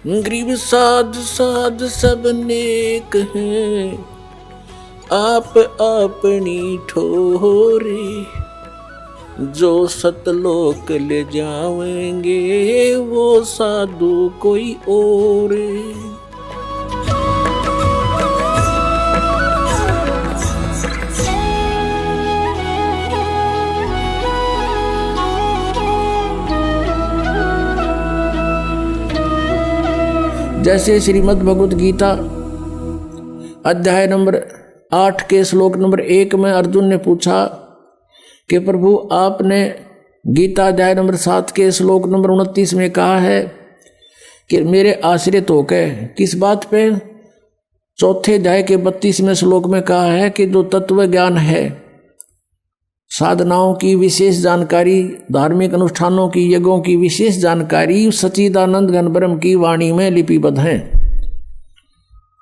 गरीब साध साध सब नेक हैं, आप अपनी ठोरे, जो सतलोक ले जाएंगे वो साधु कोई और। जैसे श्रीमद् भगवत गीता अध्याय नंबर 8 के श्लोक नंबर 1 में अर्जुन ने पूछा कि प्रभु आपने गीता अध्याय नंबर 7 के श्लोक नंबर 29 में कहा है कि मेरे आश्रित होकर, किस बात पे? चौथे अध्याय के 32वें श्लोक में कहा है कि जो तत्व ज्ञान है, साधनाओं की विशेष जानकारी, धार्मिक अनुष्ठानों की, यज्ञों की विशेष जानकारी सच्चिदानंद घन ब्रह्म की वाणी में लिपिबद्ध है।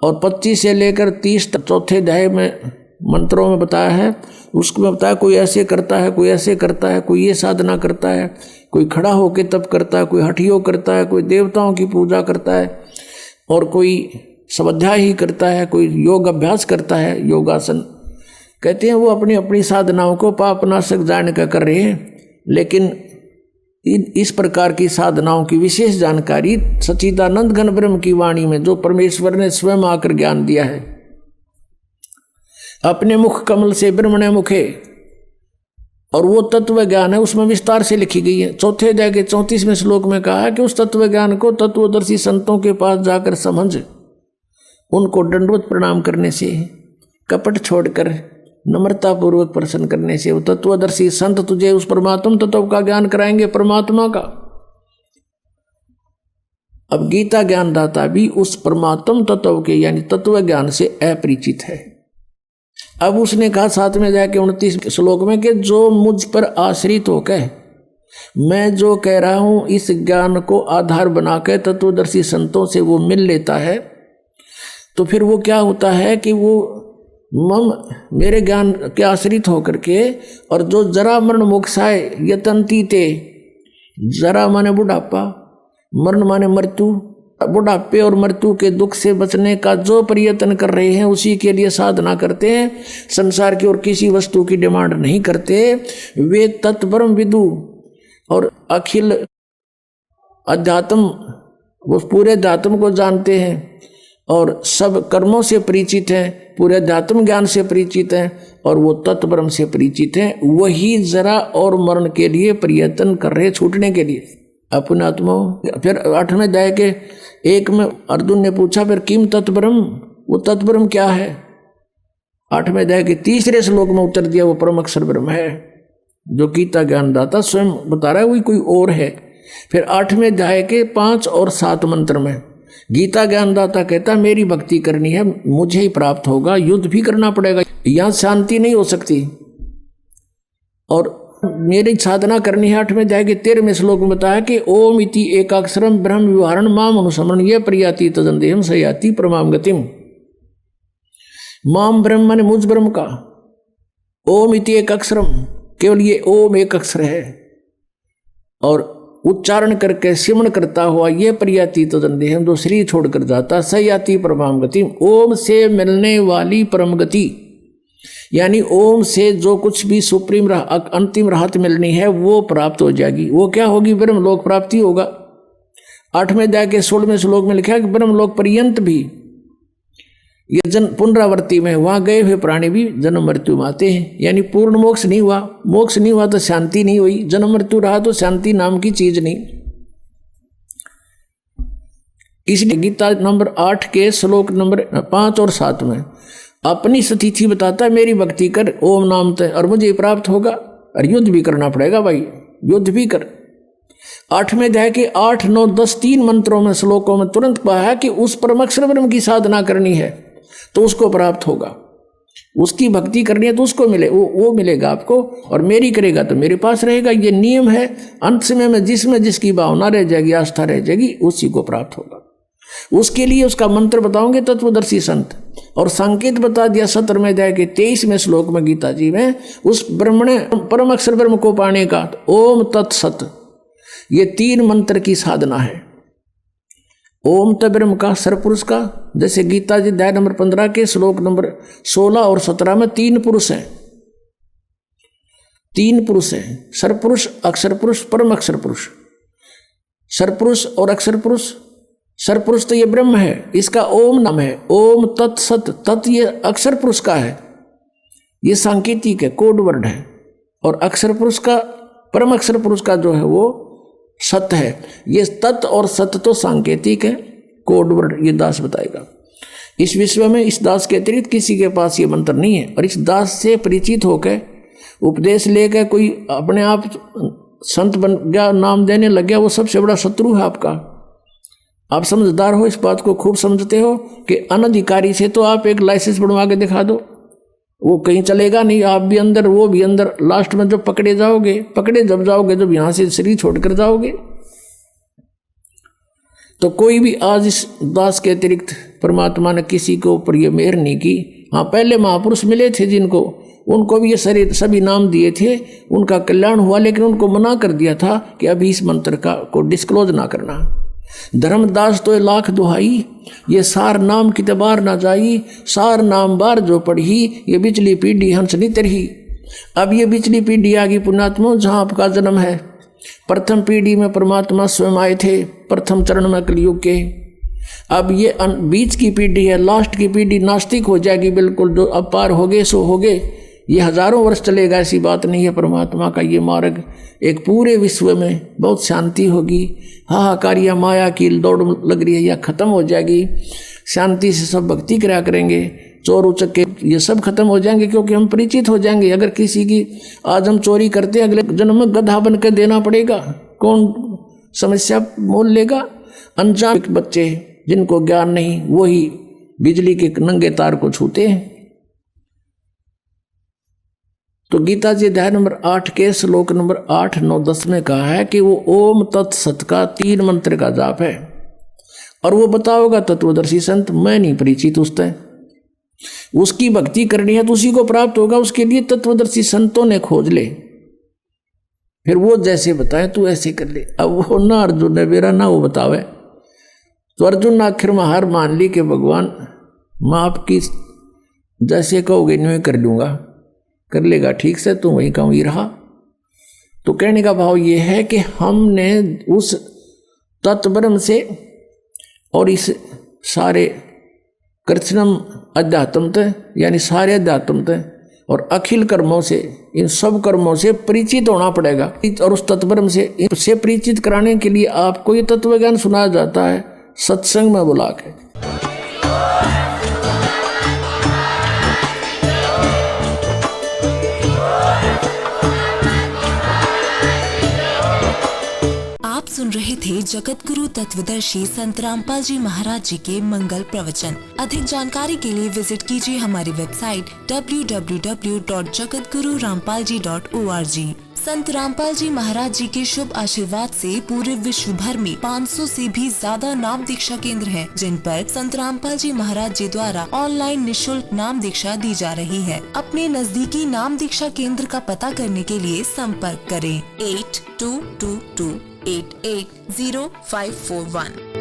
और 25 से लेकर 30 तक चौथे अध्याय में मंत्रों में बताया है। उसमें बताया कोई ऐसे करता है, कोई ऐसे करता है, कोई ये साधना करता है, कोई खड़ा होकर तप करता है, कोई हठयोग करता है, कोई देवताओं की पूजा करता है, और कोई स्वाध्याय ही करता है, कोई योग अभ्यास करता है, योगासन। कहते हैं वो अपनी अपनी साधनाओं को पापनाशक जान कर कर रहे हैं, लेकिन इस प्रकार की साधनाओं की विशेष जानकारी सच्चिदानंद घन ब्रह्म की वाणी में, जो परमेश्वर ने स्वयं आकर ज्ञान दिया है, अपने मुख कमल से ब्रह्मणे मुखे, और वो तत्व ज्ञान है, उसमें विस्तार से लिखी गई है। चौथे अध्याय के 34वें श्लोक में कहा है कि उस तत्व ज्ञान को तत्वदर्शी संतों के पास जाकर समझ, उनको दंडवत प्रणाम करने से, कपट छोड़कर नम्रता पूर्वक प्रश्न करने से वो तत्वदर्शी संत तुझे उस परमात्म तत्व का ज्ञान कराएंगे, परमात्मा का। अब गीता ज्ञानदाता भी उस परमात्म तत्व के यानी तत्व ज्ञान से अपरिचित है। अब उसने कहा 7वें अध्याय के 29 श्लोक में कि जो मुझ पर आश्रित होकर मैं जो कह रहा हूं इस ज्ञान को आधार बनाकर तत्वदर्शी संतों से वो मिल लेता है, तो फिर वो क्या होता है कि वो मेरे ज्ञान के आश्रित होकर के, और जो जरा मरण मोक्षाय यतंती ते, जरा माने बुढ़ापा, मरण माने मृत्यु, बुढ़ापे और मृत्यु के दुख से बचने का जो प्रयत्न कर रहे हैं, उसी के लिए साधना करते हैं, संसार की और किसी वस्तु की डिमांड नहीं करते, वे तत्ब्रह्म विदु और अखिल अध्यात्म, वो पूरे अध्यात्म को जानते हैं और सब कर्मों से परिचित हैं, पूरे अध्यात्म ज्ञान से परिचित हैं, और वो तत्ब्रह्म से परिचित हैं, वही जरा और मरण के लिए प्रयत्न कर रहे, छूटने के लिए अपने आत्मा। फिर 8वें अध्याय के 1 में अर्जुन ने पूछा फिर किम तत्ब्रह्म, वो तत्ब्रह्म क्या है? 8वें अध्याय के 3 श्लोक में उत्तर दिया वो परम अक्षर ब्रह्म है, जो गीता ज्ञानदाता स्वयं बता रहा है, वही कोई और है। फिर 8वें अध्याय के 5 और 7 मंत्र में गीता ज्ञानदाता कहता है मेरी भक्ति करनी है, मुझे ही प्राप्त होगा, युद्ध भी करना पड़ेगा, यहां शांति नहीं हो सकती, और मेरी साधना करनी है। 8वें अध्याय के 13वें श्लोक में बताया कि ओम इति एकाक्षरम ब्रह्म विवरण माम अनुसमरण ये प्रयाति तदंदेहम सयाति परमाम गतिम। माम ब्रह्म माने मुझ ब्रह्म का, ओम इति एकाक्षरम, केवल ये ओम एक अक्षर है, और उच्चारण करके सिमरण करता हुआ ये प्रयाति तदंदेहम, जो शरीर छोड़कर जाता, सयाति परमाम गति, ओम से मिलने वाली परम गति, यानी ओम से जो कुछ भी सुप्रीम अंतिम राहत मिलनी है वो प्राप्त हो जाएगी। वो क्या होगी? ब्रह्मलोक प्राप्ति होगा। 8वें अध्याय के 16वें श्लोक में लिखा है कि ब्रह्मलोक पर्यंत भी ये जन पुनरावृत्ति में, वहां गए हुए प्राणी भी जन्म मृत्यु में आते हैं, यानी पूर्ण मोक्ष नहीं हुआ, मोक्ष नहीं हुआ तो शांति नहीं हुई, जन्म मृत्यु रहा तो शांति नाम की चीज नहीं। इसलिए गीता नंबर 8 के श्लोक नंबर 5 और 7 में अपनी स्थिति बताता है मेरी भक्ति कर ओम नाम ते, और मुझे प्राप्त होगा, और युद्ध भी करना पड़ेगा भाई, युद्ध भी कर। 8वें अध्याय के 8, 9, 10 3 मंत्रों में श्लोकों में तुरंत कहा है कि उस परमक्षर ब्रह्म की साधना करनी है तो उसको प्राप्त होगा, उसकी भक्ति करनी है तो उसको मिले, वो मिलेगा आपको, और मेरी करेगा तो मेरे पास रहेगा। ये नियम है। अंत समय में जिसकी भावना रह जाएगी, आस्था रह जाएगी, उसी को प्राप्त होगा। उसके लिए उसका मंत्र बताओगे तत्वदर्शी संत, और संकेत बता दिया 17वें अध्याय के 23वें श्लोक में गीता जी में, उस ब्रह्मणे परम अक्षर ब्रह्म को पाने का ओम तत्सत, ये 3 मंत्र की साधना है। ओम त ब्रह्म का, सरपुरुष का। जैसे गीता जी अध्याय नंबर 15 के श्लोक नंबर 16 और 17 में 3 पुरुष हैं, 3 पुरुष हैं, सरपुरुष, अक्षर पुरुष, परम अक्षर पुरुष। सरपुरुष और अक्षर पुरुष, सरपुरुष तो ये ब्रह्म है, इसका ओम नाम है, ओम तत्सत, तत् ये अक्षर पुरुष का है, ये सांकेतिक है, कोड वर्ड है। और अक्षर पुरुष का, परम अक्षर पुरुष का जो है वो सत है। ये तत् और सत तो सांकेतिक है, कोड वर्ड ये दास बताएगा। इस विश्व में इस दास के अतिरिक्त किसी के पास ये मंत्र नहीं है। और इस दास से परिचित होकर उपदेश लेकर कोई अपने आप संत बन गया, नाम देने लग गया, वो सबसे बड़ा शत्रु है आपका। आप समझदार हो, इस बात को खूब समझते हो कि अनधिकारी से तो आप एक लाइसेंस बनवा के दिखा दो, वो कहीं चलेगा नहीं, आप भी अंदर वो भी अंदर। लास्ट में जब पकड़े जब जाओगे, जब यहां से शरीर छोड़कर जाओगे। तो कोई भी आज इस दास के अतिरिक्त परमात्मा ने किसी के ऊपर ये मेहर नहीं की। हाँ, पहले महापुरुष मिले थे जिनको, उनको भी ये शरीर सभी नाम दिए थे, उनका कल्याण हुआ, लेकिन उनको मना कर दिया था कि अभी इस मंत्र का को डिस्क्लोज ना करना। धर्मदास तो लाख दुहाई, ये सार नाम कितबार ना जाई, सार नाम बार जो पढ़ी, ये बिचली पीढ़ी हंस नहीं तरही। अब ये बिचली पीढ़ी आ गई पुण्यात्मा, जहाँ आपका जन्म है। प्रथम पीढ़ी में परमात्मा स्वयं आए थे, प्रथम चरण में कलयुग के। अब ये बीच की पीढ़ी है, लास्ट की पीढ़ी नास्तिक हो जाएगी बिल्कुल, जो अब पार हो गए सो हो गए। ये हजारों वर्ष चलेगा, ऐसी बात नहीं है। परमात्मा का ये मार्ग एक पूरे विश्व में बहुत शांति होगी। हाहाकार या माया की दौड़ लग रही है, यह खत्म हो जाएगी। शांति से सब भक्ति करा करेंगे, चोर उचक्के ये सब खत्म हो जाएंगे, क्योंकि हम परिचित हो जाएंगे। अगर किसी की आज हम चोरी करते, अगले जन्म में गधा बन कर देना पड़ेगा, कौन समस्या मोल लेगा? अनजान बच्चे जिनको ज्ञान नहीं, वही बिजली के नंगे तार को छूते हैं। तो गीता जी अध्याय नंबर 8 के श्लोक नंबर 8, 9, 10 में कहा है कि वो ओम तत्सत का 3 मंत्र का जाप है। और वो बताओगा तत्वदर्शी संत, मैं नहीं परिचित उससे। उसकी भक्ति करनी है तो उसी को प्राप्त होगा, उसके लिए तत्वदर्शी संतों ने खोज ले, फिर वो जैसे बताए तू ऐसे कर ले। अब वो ना अर्जुन है मेरा, ना वो बतावे। तो अर्जुन ने आखिर में हार मान ली कि भगवान मैं आपकी जैसे कहोगे नहीं कर लूँगा, कर लेगा ठीक से, तो वहीं का वहीं रहा। तो कहने का भाव ये है कि हमने उस तत्ब्रह्म से और इस सारे कृष्णम अध्यात्मत यानी सारे अध्यात्मत और अखिल कर्मों से, इन सब कर्मों से परिचित होना पड़ेगा। और उस तत्ब्रह्म से परिचित कराने के लिए आपको ये तत्व ज्ञान सुनाया जाता है सत्संग में बुला के। सुन रहे थे जगत गुरु तत्वदर्शी संत रामपाल जी महाराज जी के मंगल प्रवचन। अधिक जानकारी के लिए विजिट कीजिए हमारी वेबसाइट www.jagatgururampalji.org। संत रामपाल जी महाराज जी के शुभ आशीर्वाद से पूरे विश्व भर में 500 से भी ज्यादा नाम दीक्षा केंद्र हैं, जिन पर संत रामपाल जी महाराज जी द्वारा ऑनलाइन निःशुल्क नाम दीक्षा दी जा रही है। अपने नजदीकी नाम दीक्षा केंद्र का पता करने के लिए संपर्क करें 8222880541।